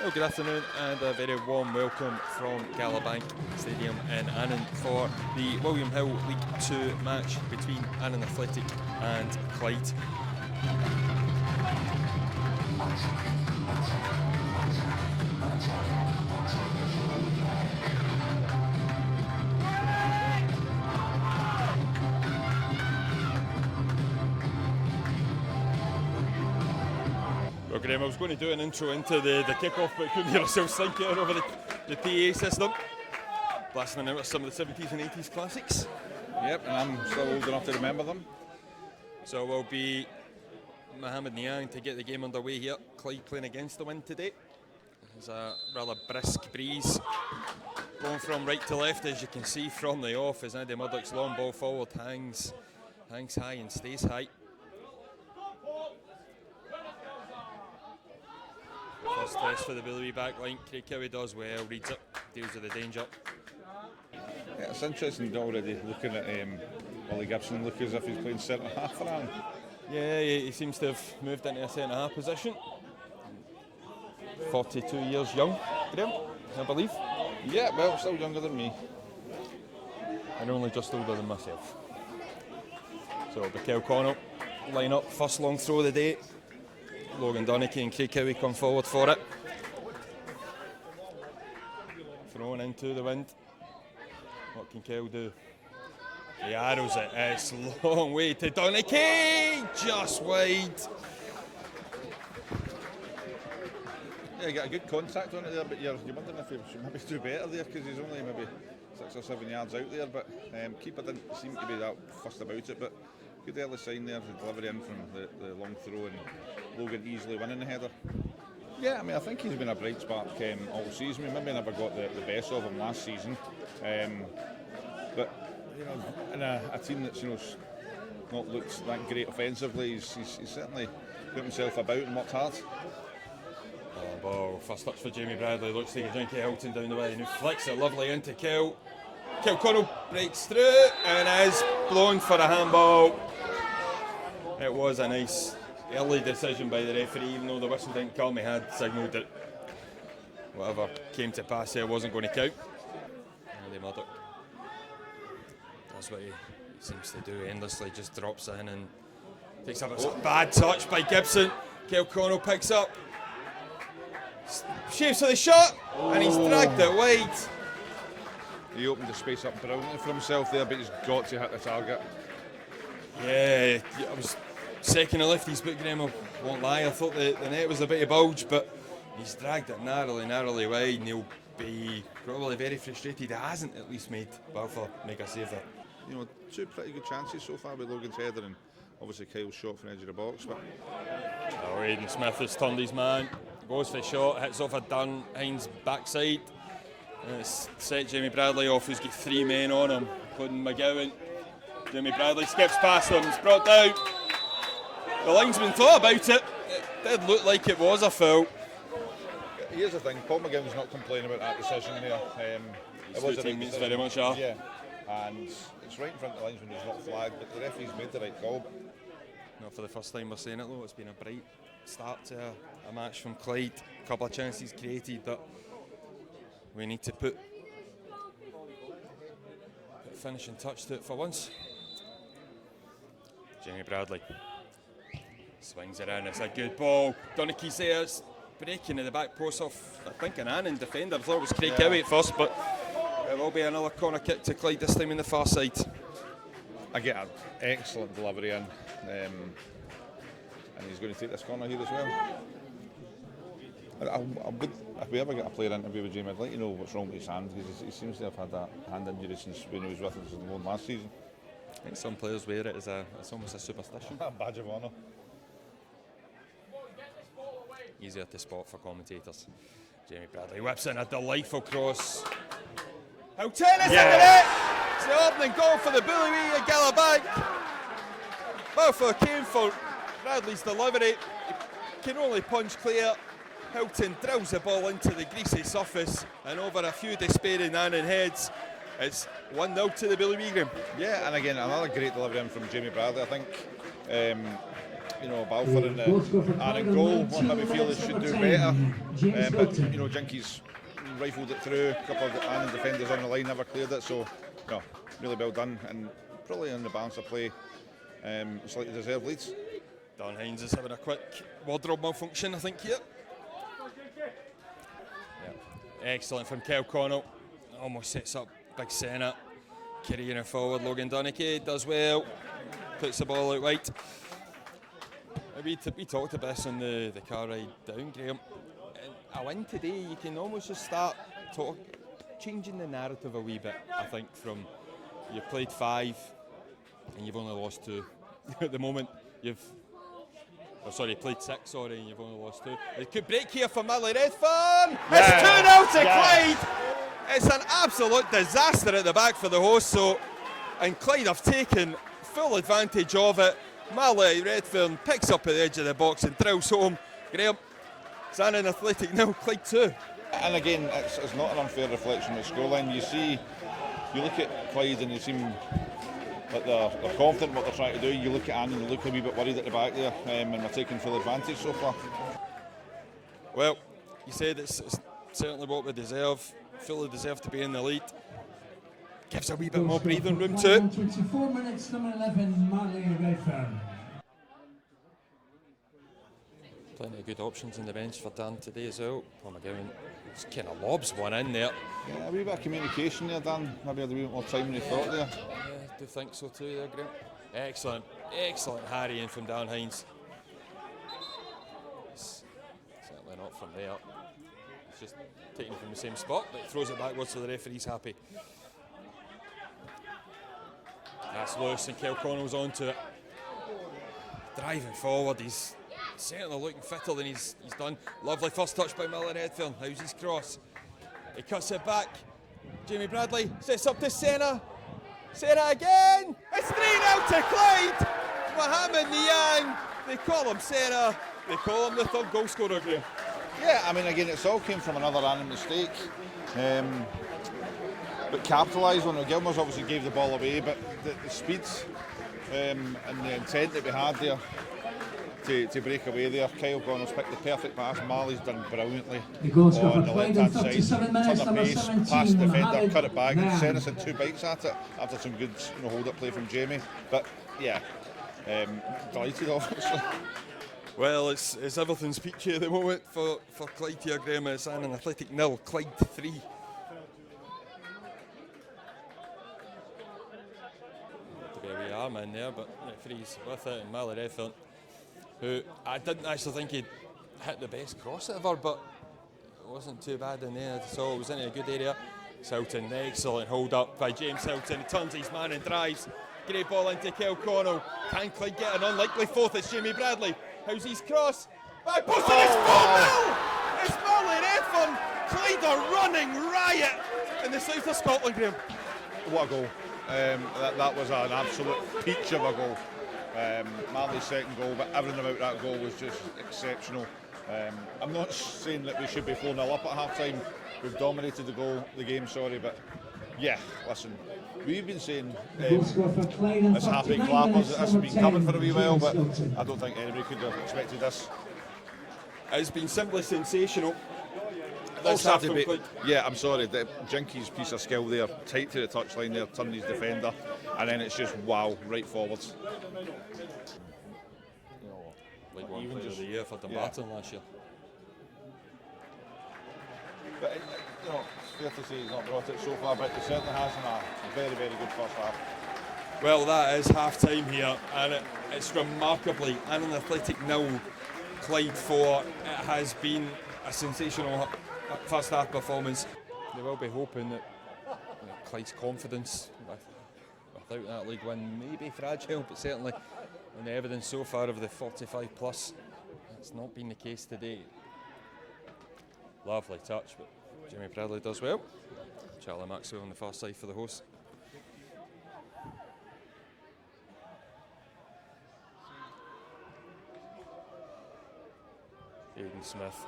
Well, good afternoon and a very warm welcome from Galabank Stadium in Annan for the William Hill League 2 match between Annan Athletic and Clyde. Well, Graham, I was going to do an intro into the kickoff, but couldn't hear ourselves think it over the PA system. Blasting out with some of the 70s and 80s classics. Yep, and I'm still old enough to remember them. So we'll be Mohammed Niang to get the game underway here. Clyde playing against the wind today. There's a rather brisk breeze going from right to left, as you can see from the off, as Andy Murdoch's long ball forward hangs high and stays high. First test for the Billy back line. Craig Cowie does well, reads it, deals with the danger. Yeah, it's interesting already looking at Ollie Gibson look as if he's playing centre half for Annan. Yeah, he seems to have moved into a centre half position. 42 years young, Graham, I believe. Yeah, well, still younger than me. And only just older than myself. So Mikel Connell line up, first long throw of the day. Logan Donachie and Craig Cowie come forward for it. Thrown into the wind. What can Kel do? He arrows it. It's a long way to Donachie! Just wide. Yeah, you got a good contact on it there, but you're wondering if he should maybe do better there because he's only maybe 6 or 7 yards out there. But keeper didn't seem to be that fussed about it. But good early sign there, the delivery in from the long throw, and Logan easily winning the header. Yeah, I mean, I think he's been a bright spark all season. We maybe never got the best of him last season, but you know, in a team that's not looked that great offensively, he's certainly put himself about and worked hard. Ball, first touch for Jamie Bradley, looks like a Jinky Hilton down the way, and he flicks it lovely into Kel. Kel Connell breaks through and is blown for a handball. It was a nice early decision by the referee, even though the whistle didn't come. He had signalled that whatever came to pass there wasn't going to count. Andy Murdoch does what he seems to do endlessly, just drops in and takes up a bad touch by Gibson. Kel Connell picks up, shapes for the shot, and he's dragged it wide. He opened the space up brilliantly for himself there, but he's got to hit the target. Yeah, I was second to lift his boot, Graham, I won't lie. I thought the net was a bit of bulge, but he's dragged it narrowly wide, and he'll be probably very frustrated. He hasn't at least made Balfour make a save there. You know, 2 pretty good chances so far with Logan's header, and obviously Kyle's shot from the edge of the box. But Aidan Smith has turned his man, goes for the shot, hits off a Darren Hines backside. And it's set Jamie Bradley off, who's got 3 men on him, including McGowan. Jamie Bradley skips past him, it's brought down. The linesman thought about it. It did look like it was a foul. Here's the thing, Paul McGowan's not complaining about that decision there. It was teammates very much are. Yeah, and it's right in front of the linesman who's not flagged, but the referee's made the right call. Not for the first time we're saying it though, it's been a bright start to a match from Clyde. A couple of chances created, but we need to put a finishing touch to it for once. Jamie Bradley swings it in, it's a good ball. Donachie's there, it's breaking in the back post off, I think, an Annan defender. I thought it was Craig Cowie at first, but it will be another corner kick to Clyde, this time in the far side. I get an excellent delivery in, and he's going to take this corner here as well. I would, if we ever get a player interview with Jamie, I'd like to know what's wrong with his hand, because he seems to have had that hand injury since when he was with us on loan last season. I think some players wear it as it's almost a superstition. A badge of honour. Easier to spot for commentators. Jamie Bradley whips in a delightful cross. Hilton is into it! It's the opening goal for the Bully at Galabank. Balfour came for Bradley's delivery. He can only punch clear. Hilton drills the ball into the greasy surface, and over a few despairing Annan heads, it's 1-0 to the Billy Graham. Yeah, and again, another great delivery in from Jamie Bradley. I think Balfour and Annan goal. One maybe feel they should do better. But Jinky's rifled it through. A couple of Annan defenders on the line never cleared it. So, really well done, and probably on the balance of play, slightly deserved leads. Dan Hines is having a quick wardrobe malfunction, I think, here. Yeah. Excellent from Connell. Almost sets up big Sena. Carrying it forward, Logan Dunicky does well. Puts the ball out wide. We talked about this on the car ride down, Graham. A win today, you can almost just start changing the narrative a wee bit, I think, from you played 5 and you've only lost 2. At the moment, you played 6, and you've only lost 2. It could break here for Marley Redfern. It's 2-0 to Clyde. It's an absolute disaster at the back for the hosts, and Clyde have taken full advantage of it. Marley Redfern picks up at the edge of the box and drills home. Graham, it's Annan Athletic 0, Clyde 2. And again, it's not an unfair reflection of the scoreline. You look at Clyde and they seem like they're confident in what they're trying to do. You look at Annan and they look a wee bit worried at the back there, and they're taking full advantage so far. Well, you said it's certainly what we deserve. Fully deserve to be in the lead. Gives a wee bit more breathing room to it. 24 minutes, number 11, Marley Redfern. Plenty of good options in the bench for Dan today as well. Paul McGowan just kind of lobs one in there. Yeah, a wee bit of communication there, Dan. Maybe had a wee bit more time than he thought there. Yeah, I do think so too there, Graham. Excellent harrying from Dan Hines. It's certainly not from there. It's just taking it from the same spot, but throws it backwards so the referee's happy. That's loose and Connell's onto it. Driving forward, he's certainly looking fitter than he's done. Lovely first touch by Marley Redfern. How's his cross? He cuts it back. Jamie Bradley sets up to Sena. Sena again! It's 3-0 to Clyde! Mohamed Niang. They call him Sena. They call him the third goal scorer, Graham. Yeah, I mean, again, it's all came from another Annan mistake. But capitalised on it. Gilmore's obviously gave the ball away, but the speed and the intent that we had there to break away there. Connell's picked the perfect pass. Marley's done brilliantly on the left-hand side. Turned the pace, past the defender, cut it back. And Sena's had 2 bites at it after some good hold-up play from Jamie. But yeah, delighted obviously. Well, it's everything's peachy at the moment for Clyde here, Graham. It's Annan Athletic 0, Clyde 3. We are man there, but referees with it, and Marley Redfern, who I didn't actually think he'd hit the best cross ever, but it wasn't too bad in there at all. It was in a good area. Hilton, excellent hold up by James Hilton. He turns his man and drives. Great ball into Connell. Can Clyde get an unlikely fourth? It's Jamie Bradley. How's his cross? Back post, and it's 4-0! It's Marley Redfern. Clyde are running riot in the south of Scotland, Graham. What a goal. That was an absolute peach of a goal. Marley's second goal, but everything about that goal was just exceptional. I'm not saying that we should be 4-0 up at half time. We've dominated the game, but yeah, listen, we've been saying as happy clappers that this has been coming for a wee while, but I don't think anybody could have expected this. It's been simply sensational. Yeah, I'm sorry, Jinky's piece of skill there, tight to the touchline there, turned his defender, and then it's just wow, right forwards. Like one player of the year for Dumbarton last year. But it's fair to say he's not brought it so far, but he certainly has in a very, very good first half. Well, that is half time here, and it's remarkably Annan Athletic 0, Clyde 4. It has been a sensational first half performance. They will be hoping that Clyde's confidence without that league win may be fragile, but certainly on the evidence so far of the 45 plus, that's not been the case today. Lovely touch, but Jamie Bradley does well. Charlie Maxwell on the far side for the host. Aidan Smith.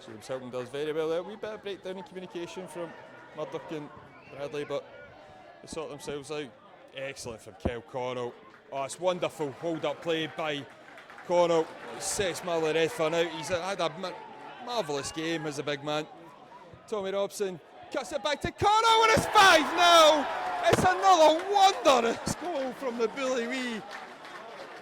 James Hilton does very well there. A wee bit of breakdown in communication from Murdoch and Bradley, but they sort themselves out. Excellent from Connell. Oh, it's wonderful hold-up play by Connell. Sets Marley Redfern out. He's had a marvellous game as a big man. Tommy Robson cuts it back to Connell and it's 5-0. It's another wondrous goal from the Bully Wee.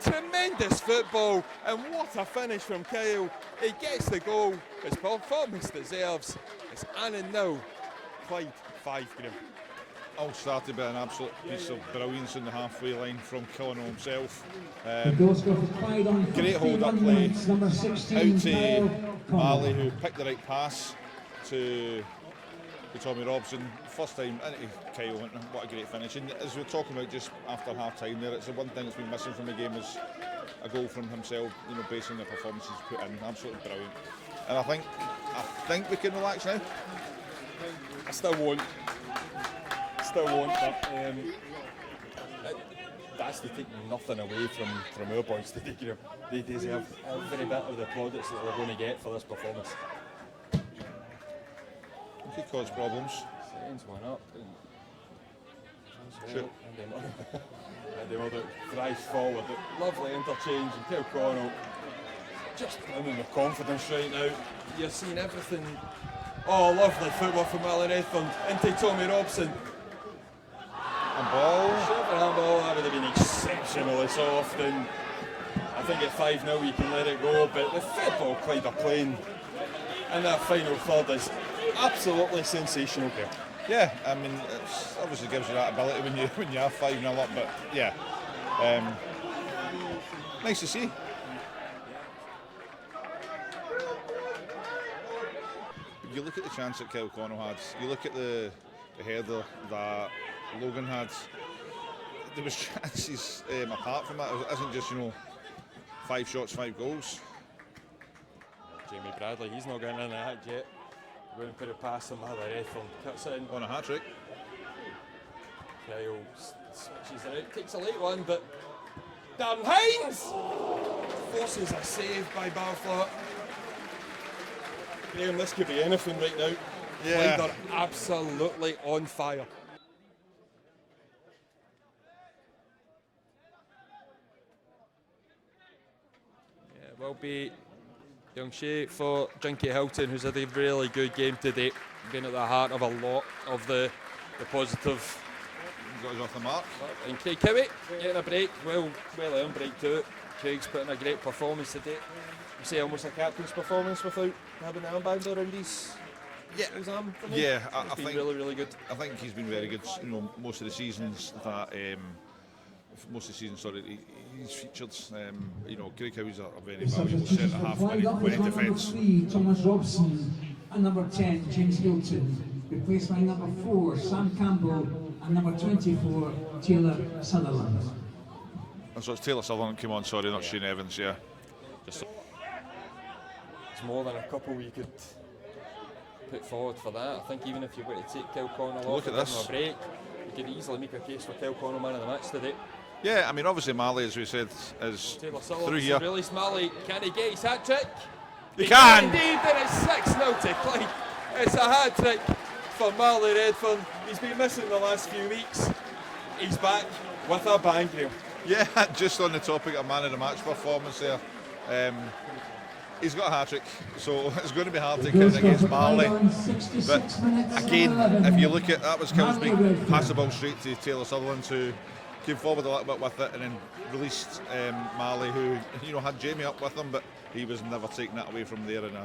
Tremendous football, and what a finish from Kyle. He gets the goal. His performance deserves. It's Annan now. Clyde 5, Graham. All started by an absolute piece of brilliance in the halfway line from Connell himself. Great hold-up play out to Marley, who picked the right pass to Tommy Robson. First time into Kyle Hinton. What a great finish. And as we were talking about just after half time there, it's the one thing that's been missing from the game is a goal from himself, based on the performances he's put in. Absolutely brilliant. And I think we can relax now. I still won't, but that's to take nothing away from our boys today. They deserve every bit of the plaudits that they're going to get for this performance. He caused problems. Sends one up. Sure. And the other drives forward. Lovely interchange. And Connell just brimming with confidence right now. You're seeing everything. Oh, lovely football from Marley Redfern into Tommy Robson. And ball. Handball, that would have been exceptionally soft. And I think at 5-0 you can let it go. But the football Clyde are playing in that final third is absolutely sensational here. Yeah, I mean, it obviously gives you that ability when you have 5-0 up, but yeah, nice to see. You look at the chance that Kyle Connell had. You look at the header that Logan had. There was chances apart from that. It isn't just 5 shots, 5 goals. Jamie Bradley, he's not getting in the act yet. Going to put it past him, Marley Redfern cuts in. On a hat-trick. Kyle switches it out, takes a late one, but Darren Hines forces a save by Barflett. Graham, this could be anything right now. Yeah. Clyde are absolutely on fire. Yeah, it will be young Shea for Jinky Hilton, who's had a really good game today, been at the heart of a lot of the positive. Got us off the mark. And Craig Cowie getting a break, well earned break too. Craig's put in a great performance today. You say almost a captain's performance without having the armband around his arm. Yeah, I been think really good. I think he's been very good. Most of the seasons that he's featured. Craig Cowie's a very valuable centre half when he defends. Thomas Robson and number 10 Jinky Hilton, replaced by number 4 Sam Campbell and number 24 Taylor Sutherland. And so it's Taylor Sutherland came on. Sorry, not Shane Evans. Yeah. It's more than a couple you could put forward for that. I think even if you were to take Kyle Connell off and give him a break, you could easily make a case for Kyle Connell man of the match today. Yeah, I mean, obviously Marley, as we said, is through here. Release Marley, can he get his hat-trick? He can! Indeed, and it's 6-0 to Clyde. It's a hat-trick for Marley Redfern. He's been missing the last few weeks. He's back with a bang, Graham. Yeah, just on the topic of man of the match performance there. He's got a hat-trick, so it's going to be hard to get against Marley. But again, if you look at that, was Kill's big pass the ball straight to Taylor Sutherland, who came forward a little bit with it and then released Marley, who had Jamie up with him, but he was never taking that away from there. And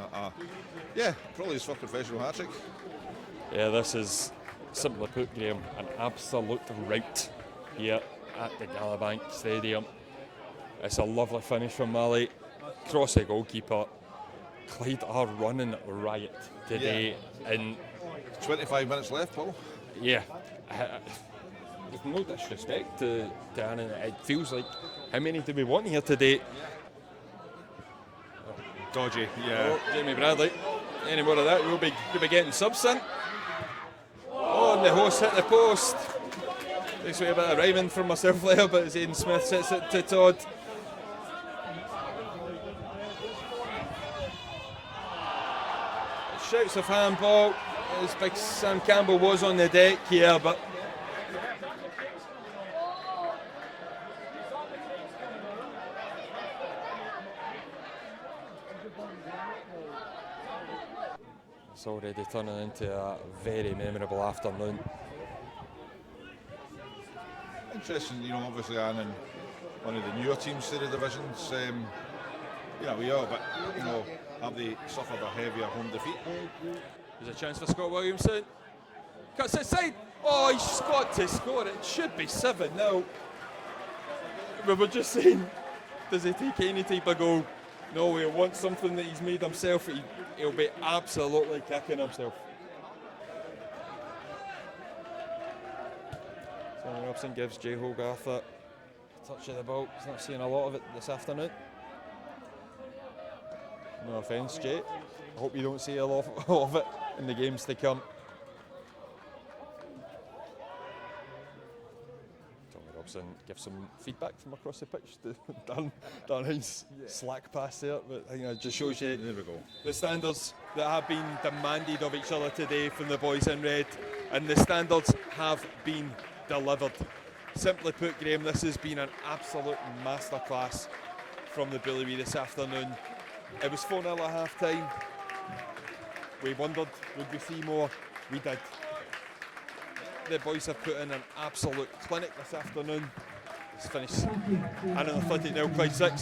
probably his first professional hat-trick. Yeah, this is, simply put, Graham, an absolute rout here at the Galabank Stadium. It's a lovely finish from Marley. Cross the goalkeeper. Clyde are running riot today. Yeah. And 25 minutes left, Paul. Yeah. With no disrespect to Annan, it feels like, how many do we want here today? Dodgy, yeah. Oh, Jamie Bradley. Any more of that, we'll be getting subs in. Oh, and the host hit the post. Takes away a bit of rhyming from myself there, but Zane Smith sits it to Todd. Shouts of handball, as big Sam Campbell was on the deck here, but It's already turning into a very memorable afternoon. Interesting, obviously Annan, one of the newer teams to the divisions. We are, but have they suffered a heavier home defeat? There's a chance for Scott Williamson. Cuts inside. Oh, he's got to score. It should be 7 now. We were just saying, does he take any type of goal? No, he'll want something that he's made himself. He'll be absolutely kicking himself. Simon Robson gives Jay Hogarth a touch of the ball. He's not seeing a lot of it this afternoon. No offence, Jay. I hope you don't see a lot of it in the games to come. Robson gives some feedback from across the pitch to Dan Hines' slack pass there, but I think that just shows you the standards that have been demanded of each other today from the boys in red, and the standards have been delivered. Simply put, Graham, this has been an absolute masterclass from the Bully this afternoon. It was 4-0 at half time. We wondered, would we see more? We did. The boys have put in an absolute clinic this afternoon. It's finished Annan 30-0, Clyde 6.